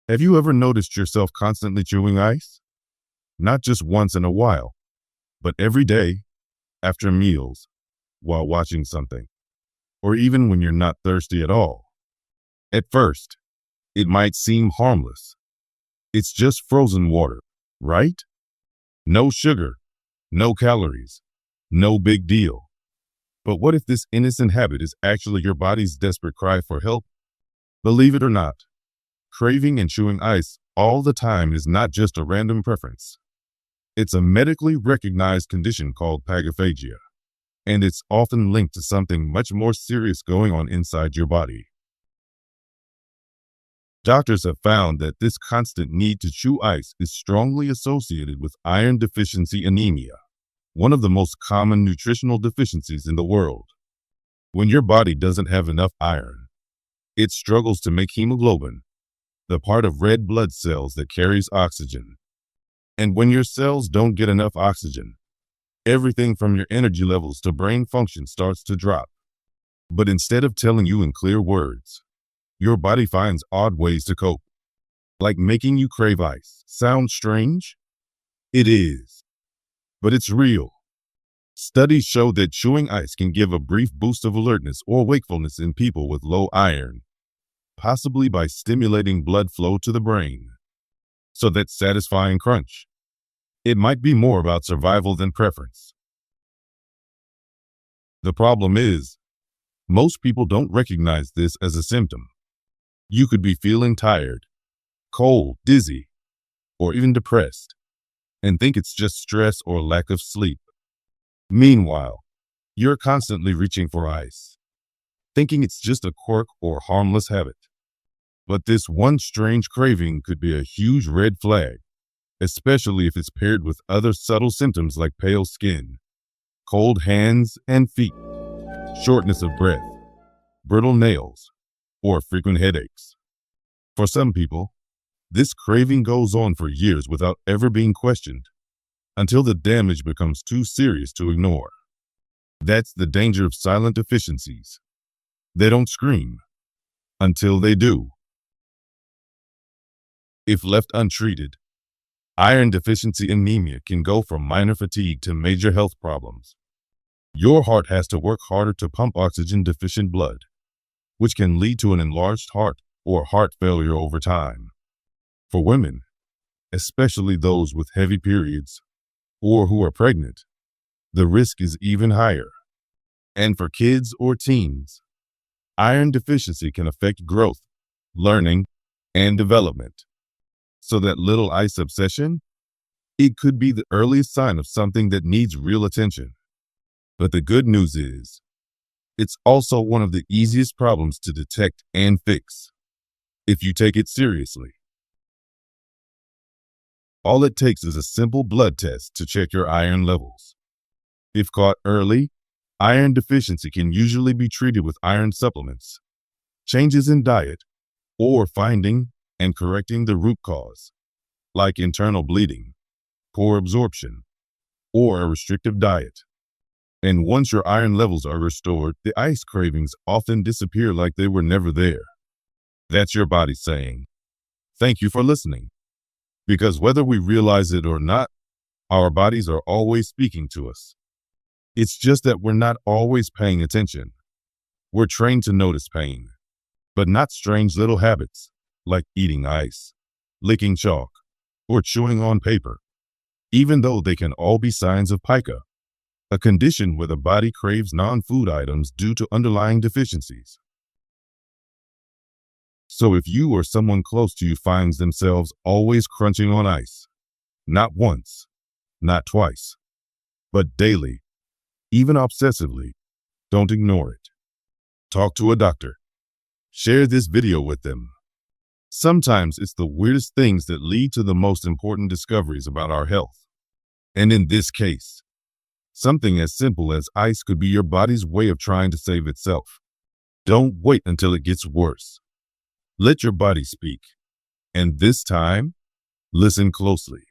Have you ever noticed yourself constantly chewing ice? Not just once in a while, but every day, after meals, while watching something, or even when you're not thirsty at all. At first, it might seem harmless. It's just frozen water, right? No sugar, no calories, no big deal. But what if this innocent habit is actually your body's desperate cry for help? Believe it or not, craving and chewing ice all the time is not just a random preference. It's a medically recognized condition called Pagophagia, and it's often linked to something much more serious going on inside your body. Doctors have found that this constant need to chew ice is strongly associated with iron deficiency anemia, one of the most common nutritional deficiencies in the world. When your body doesn't have enough iron, it struggles to make hemoglobin, the part of red blood cells that carries oxygen. And when your cells don't get enough oxygen, everything from your energy levels to brain function starts to drop. But instead of telling you in clear words, your body finds odd ways to cope, like making you crave ice. Sounds strange? It is, but it's real. Studies show that chewing ice can give a brief boost of alertness or wakefulness in people with low iron, possibly by stimulating blood flow to the brain. So that satisfying crunch, it might be more about survival than preference. The problem is, most people don't recognize this as a symptom. You could be feeling tired, cold, dizzy, or even depressed, and think it's just stress or lack of sleep. Meanwhile, you're constantly reaching for ice, thinking it's just a quirk or harmless habit. But this one strange craving could be a huge red flag, especially if it's paired with other subtle symptoms like pale skin, cold hands and feet, shortness of breath, brittle nails, or frequent headaches. For some people, this craving goes on for years without ever being questioned, until the damage becomes too serious to ignore. That's the danger of silent deficiencies. They don't scream until they do. If left untreated, iron deficiency anemia can go from minor fatigue to major health problems. Your heart has to work harder to pump oxygen-deficient blood, which can lead to an enlarged heart or heart failure over time. For women, especially those with heavy periods or who are pregnant, the risk is even higher. And for kids or teens, iron deficiency can affect growth, learning, and development. So that little ice obsession, it could be the earliest sign of something that needs real attention. But the good news is, it's also one of the easiest problems to detect and fix, if you take it seriously. All it takes is a simple blood test to check your iron levels. If caught early, iron deficiency can usually be treated with iron supplements, changes in diet, or finding and correcting the root cause, like internal bleeding, poor absorption, or a restrictive diet. And once your iron levels are restored, the ice cravings often disappear like they were never there. That's your body saying, "Thank you for listening." Because whether we realize it or not, our bodies are always speaking to us. It's just that we're not always paying attention. We're trained to notice pain, but not strange little habits like eating ice, licking chalk, or chewing on paper, even though they can all be signs of pica, a condition where the body craves non-food items due to underlying deficiencies. So if you or someone close to you finds themselves always crunching on ice, not once, not twice, but daily, even obsessively, don't ignore it. Talk to a doctor. Share this video with them. Sometimes it's the weirdest things that lead to the most important discoveries about our health. And in this case, something as simple as ice could be your body's way of trying to save itself. Don't wait until it gets worse. Let your body speak. And this time, listen closely.